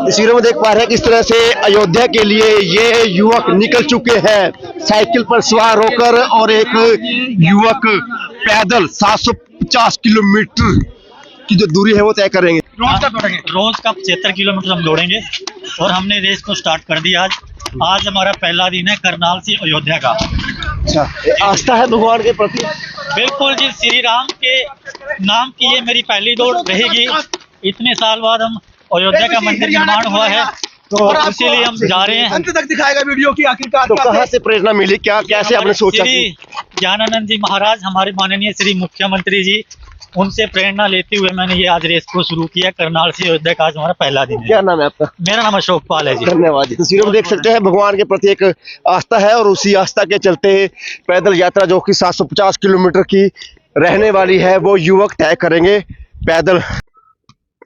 तस्वीरों में देख पा रहे हैं किस तरह से अयोध्या के लिए ये युवक निकल चुके हैं साइकिल पर सवार होकर, और एक युवक पैदल 750 किलोमीटर की जो दूरी है वो तय करेंगे। रोज का 75 किलोमीटर हम दौड़ेंगे और हमने रेस को स्टार्ट कर दिया। आज हमारा पहला दिन है करनाल से अयोध्या का। अच्छा, आस्था है भगवान के प्रति? बिल्कुल जी, श्री राम के नाम की ये मेरी पहली दौड़ रहेगी। इतने साल बाद हम अयोध्या का मंदिर निर्माण हुआ है, तो इसीलिए हम जा रहे हैं। अंत तक दिखाएगा वीडियो की आखिरकार। तो कहाँ से प्रेरणा मिली, क्या कैसे आपने सोचा? श्री ज्ञानानंद जी महाराज, हमारे माननीय श्री मुख्यमंत्री जी, उनसे प्रेरणा लेते हुए मैंने ये आज रेस को शुरू किया। करनाल से अयोध्या का आज हमारा पहला दिन है। क्या नाम है आपका? मेरा नाम अशोक पाल है जी। धन्यवाद जी। तस्वीरों में देख सकते हैं भगवान के प्रति एक आस्था है, और उसी आस्था के चलते पैदल यात्रा जो कि 750 किलोमीटर की रहने वाली है वो युवक तय करेंगे पैदल।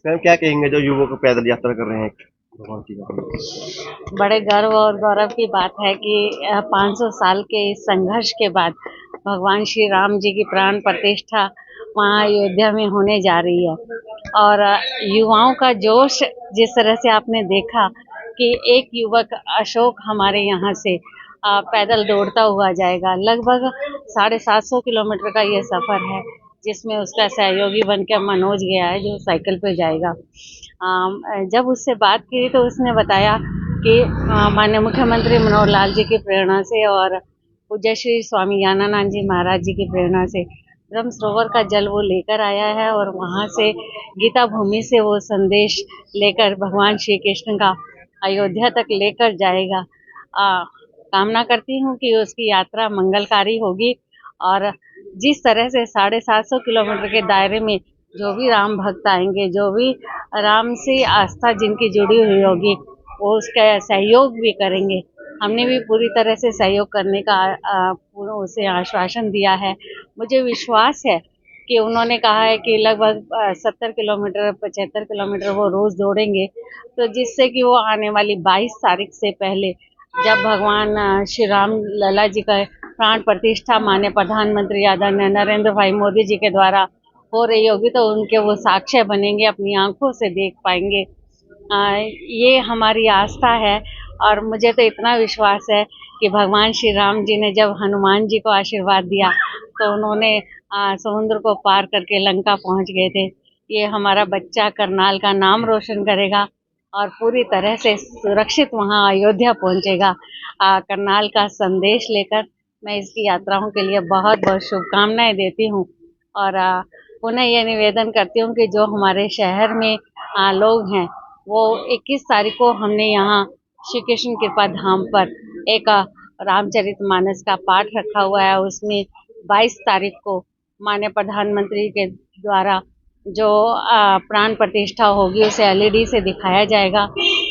मैम, क्या कहेंगे जो युवक पैदल यात्रा कर रहे हैं भगवान की यात्रा? बड़े गर्व और गौरव की बात है कि 500 साल के इस संघर्ष के बाद भगवान श्री राम जी की प्राण प्रतिष्ठा वहाँ अयोध्या में होने जा रही है। और युवाओं का जोश जिस तरह से आपने देखा कि एक युवक अशोक हमारे यहाँ से पैदल दौड़ता हुआ जाएगा। लगभग 750 किलोमीटर का ये सफ़र है, जिसमें उसका सहयोगी बनकर मनोज गया है जो साइकिल पे जाएगा। जब उससे बात की तो उसने बताया कि माननीय मुख्यमंत्री मनोहर लाल जी की प्रेरणा से और पूज्य श्री स्वामी ज्ञानानंद जी महाराज जी की प्रेरणा से ब्रह्म सरोवर का जल वो लेकर आया है, और वहाँ से गीता भूमि से वो संदेश लेकर भगवान श्री कृष्ण का अयोध्या तक लेकर जाएगा। कामना करती हूँ कि उसकी यात्रा मंगलकारी होगी, और जिस तरह से 750 किलोमीटर के दायरे में जो भी राम भक्त आएंगे, जो भी राम से आस्था जिनकी जुड़ी हुई होगी, वो उसका सहयोग भी करेंगे। हमने भी पूरी तरह से सहयोग करने का उसे आश्वासन दिया है। मुझे विश्वास है कि उन्होंने कहा है कि लगभग 70 किलोमीटर 75 किलोमीटर वो रोज़ दौड़ेंगे, तो जिससे कि वो आने वाली 22 तारीख से पहले जब भगवान श्री राम लला जी का प्राण प्रतिष्ठा माननीय प्रधानमंत्री आदरणीय नरेंद्र भाई मोदी जी के द्वारा हो रही होगी, तो उनके वो साक्ष्य बनेंगे, अपनी आंखों से देख पाएंगे। ये हमारी आस्था है, और मुझे तो इतना विश्वास है कि भगवान श्री राम जी ने जब हनुमान जी को आशीर्वाद दिया तो उन्होंने समुद्र को पार करके लंका पहुंच गए थे। ये हमारा बच्चा करनाल का नाम रोशन करेगा और पूरी तरह से सुरक्षित वहां अयोध्या पहुंचेगा। करनाल का संदेश लेकर मैं इसकी यात्राओं के लिए बहुत बहुत शुभकामनाएं देती हूँ, और पुनः ये निवेदन करती हूँ कि जो हमारे शहर में लोग हैं, वो 21 तारीख को हमने यहाँ श्री कृष्ण कृपा धाम पर एक रामचरितमानस का पाठ रखा हुआ है। उसमें 22 तारीख को माननीय प्रधानमंत्री के द्वारा जो प्राण प्रतिष्ठा होगी उसे LED से दिखाया जाएगा,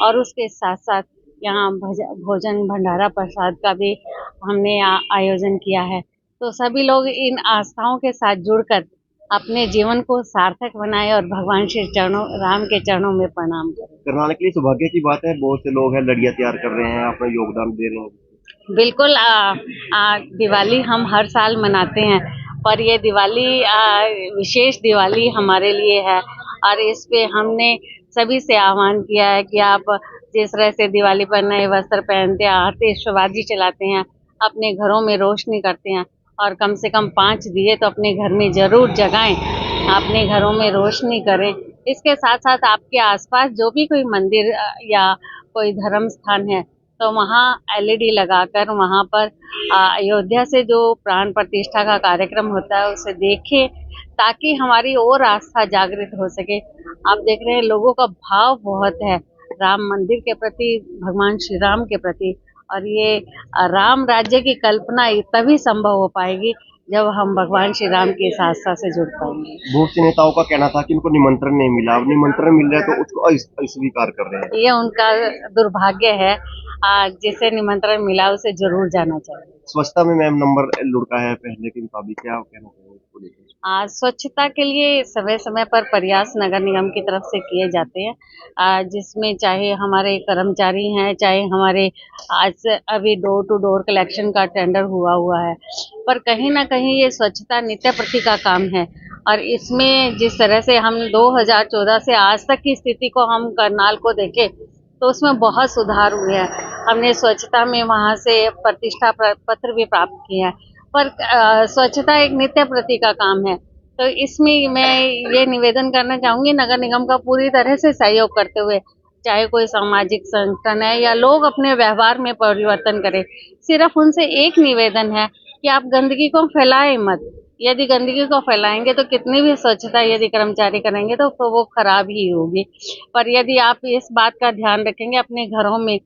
और उसके साथ साथ यहाँ भोजन भंडारा प्रसाद का भी हमने आयोजन किया है। तो सभी लोग इन आस्थाओं के साथ जुड़कर अपने जीवन को सार्थक बनाए और भगवान श्री राम के चरणों में प्रणाम करें। करनाल के लिए सौभाग्य की बात है, बहुत से लोग हैं लड़ियाँ तैयार कर रहे हैं, अपना योगदान दे रहे हैं। बिल्कुल। दिवाली हम हर साल मनाते हैं, पर ये दिवाली विशेष दिवाली हमारे लिए है, और इस पे हमने सभी से आह्वान किया है कि आप जिस तरह से दिवाली पर नए वस्त्र पहनते हैं, आतिशबाजी चलाते हैं, अपने घरों में रोशनी करते हैं, और कम से कम 5 दिए तो अपने घर में ज़रूर जगाएं, अपने घरों में रोशनी करें। इसके साथ साथ आपके आसपास जो भी कोई मंदिर या कोई धर्म स्थान है, तो वहाँ LED लगाकर वहाँ पर अयोध्या से जो प्राण प्रतिष्ठा का कार्यक्रम होता है उसे देखें, ताकि हमारी और आस्था जागृत हो सके। आप देख रहे हैं लोगों का भाव बहुत है राम मंदिर के प्रति, भगवान श्री राम के प्रति, और ये राम राज्य की कल्पना तभी संभव हो पाएगी जब हम भगवान श्री राम की इस आस्था से जुड़ पाएंगे। बहुत से नेताओं का कहना था कि उनको निमंत्रण नहीं मिला, अब निमंत्रण मिल रहा है तो उसको अस्वीकार कर रहे हैं। ये उनका दुर्भाग्य है। जिसे निमंत्रण मिला उसे जरूर जाना चाहिए। स्वच्छता में मैम नंबर लुढ़का है पहले के मुताबिक, क्या कहना चाहिए इसको लेकर? स्वच्छता के लिए समय समय पर प्रयास नगर निगम की तरफ से किए जाते हैं, जिसमें चाहे हमारे कर्मचारी हैं, चाहे हमारे आज अभी डोर टू डोर कलेक्शन का टेंडर हुआ है, पर कहीं ना कहीं ये स्वच्छता नित्य प्रति का काम है। और इसमें जिस तरह से हम 2014 से आज तक की स्थिति को हम करनाल को देखें तो उसमें बहुत सुधार हुए हैं। हमने स्वच्छता में वहाँ से प्रतिष्ठा पत्र भी प्राप्त किया है। पर स्वच्छता एक नित्य प्रति का काम है, तो इसमें मैं ये निवेदन करना चाहूँगी नगर निगम का पूरी तरह से सहयोग करते हुए, चाहे कोई सामाजिक संगठन है या लोग अपने व्यवहार में परिवर्तन करें। सिर्फ उनसे एक निवेदन है कि आप गंदगी को फैलाएं मत। यदि गंदगी को फैलाएंगे तो कितनी भी स्वच्छता यदि कर्मचारी करेंगे तो वो खराब ही होगी। पर यदि आप इस बात का ध्यान रखेंगे अपने घरों में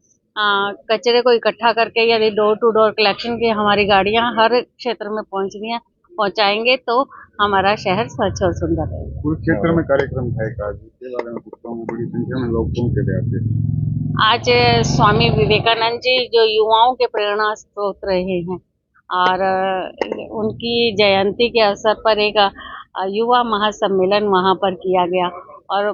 कचरे को इकट्ठा करके यदि डोर टू डोर कलेक्शन की हमारी गाड़ियां हर क्षेत्र में पहुंचाएंगे तो हमारा शहर स्वच्छ और सुंदर रहेगा। कुछ क्षेत्र में कार्यक्रम था एक आज, इसके बारे में पूछता हूँ। बड़ी संख्या में लोग पहुंचे थे आपके। आज स्वामी विवेकानंद जी जो युवाओं के प्रेरणा स्रोत रहे हैं और उनकी जयंती के अवसर पर एक युवा महासम्मेलन वहाँ पर किया गया और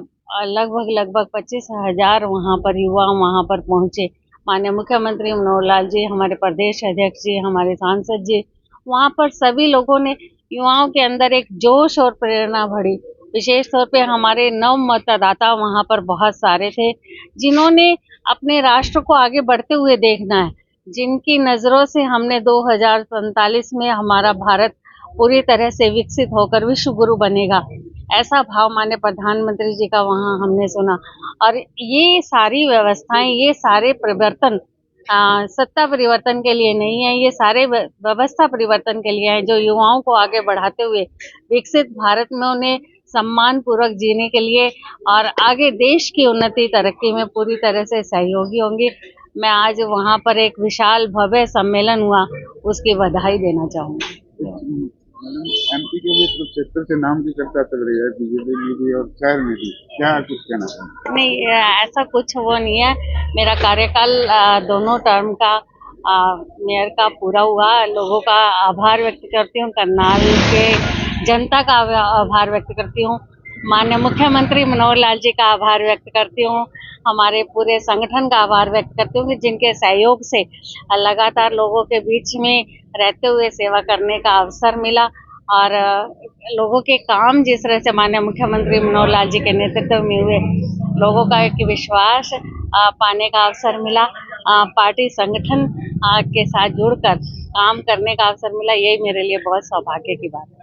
लगभग 25,000 वहाँ पर युवा वहाँ पर पहुँचे। माननीय मुख्यमंत्री मनोहर लाल जी, हमारे प्रदेश अध्यक्ष जी, हमारे सांसद जी, वहाँ पर सभी लोगों ने युवाओं के अंदर एक जोश और प्रेरणा भरी। विशेष तौर पे हमारे नव मतदाता वहाँ पर बहुत सारे थे जिन्होंने अपने राष्ट्र को आगे बढ़ते हुए देखना है, जिनकी नज़रों से हमने 2047 में हमारा भारत पूरी तरह से विकसित होकर विश्व गुरु बनेगा, ऐसा भाव माननीय प्रधानमंत्री जी का वहाँ हमने सुना। और ये सारी व्यवस्थाएं, ये सारे परिवर्तन सत्ता परिवर्तन के लिए नहीं है, ये सारे व्यवस्था परिवर्तन के लिए है, जो युवाओं को आगे बढ़ाते हुए विकसित भारत में उन्हें सम्मान पूर्वक जीने के लिए और आगे देश की उन्नति तरक्की में पूरी तरह से सहयोगी होंगी। मैं आज वहाँ पर एक विशाल भव्य सम्मेलन हुआ, उसकी बधाई देना चाहूँगी। एमपी के लिए कुछ क्षेत्र से नाम की चर्चा चल रही है, बीजेपी में भी और शहर में भी, क्या कुछ कहना है? नहीं, ऐसा कुछ वो नहीं है। मेरा कार्यकाल दोनों टर्म का मेयर का पूरा हुआ। लोगों का आभार व्यक्त करती हूँ, करनाल के जनता का आभार व्यक्त करती हूँ, माननीय मुख्यमंत्री मनोहर लाल जी का आभार व्यक्त करती हूँ, हमारे पूरे संगठन का आभार व्यक्त करती हूँ कि जिनके सहयोग से लगातार लोगों के बीच में रहते हुए सेवा करने का अवसर मिला और लोगों के काम जिस तरह से माननीय मुख्यमंत्री मनोहर लाल जी के नेतृत्व में हुए, लोगों का एक विश्वास पाने का अवसर मिला, पार्टी संगठन के साथ जुड़कर काम करने का अवसर मिला, यही मेरे लिए बहुत सौभाग्य की बात है।